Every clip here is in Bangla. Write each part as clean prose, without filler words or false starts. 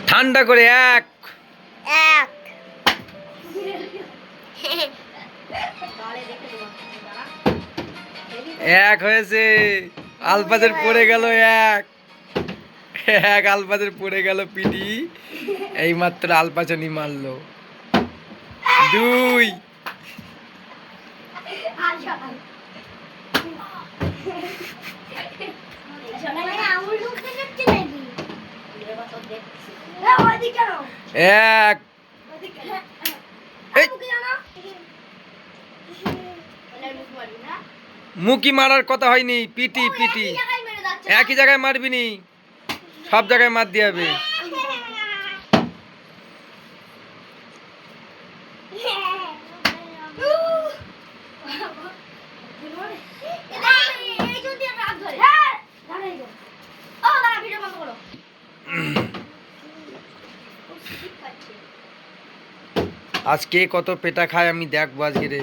ঠান্ডা করে এক এক হয়েছে। আলফাজের পড়ে গেল এক এক আলফাজের পড়ে গেল পিটি। এই মাত্র আলপাচনি মারলো দুই। এক মুখি মারার কথা হয়নি, পিটি পিটি একই জায়গায় মারবি নি, সব জায়গায় মার দিয়ে হবে। আজকে কত পেটা খায় আমি দেখবো আজকে রে।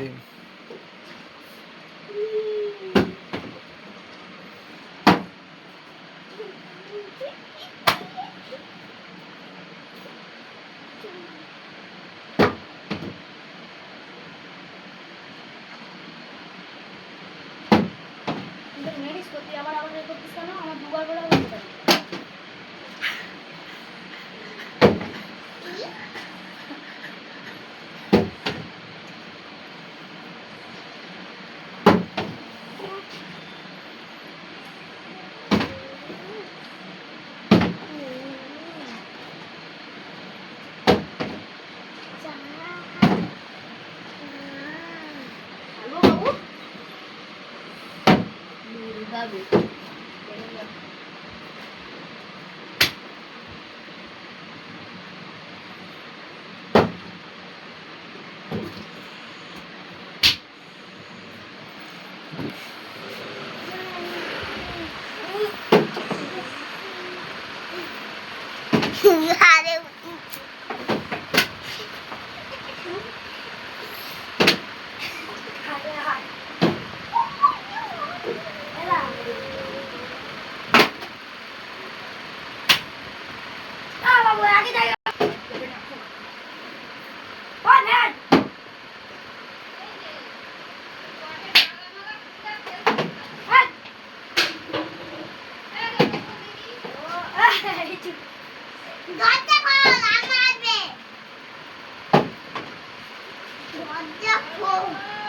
দরজা খোল।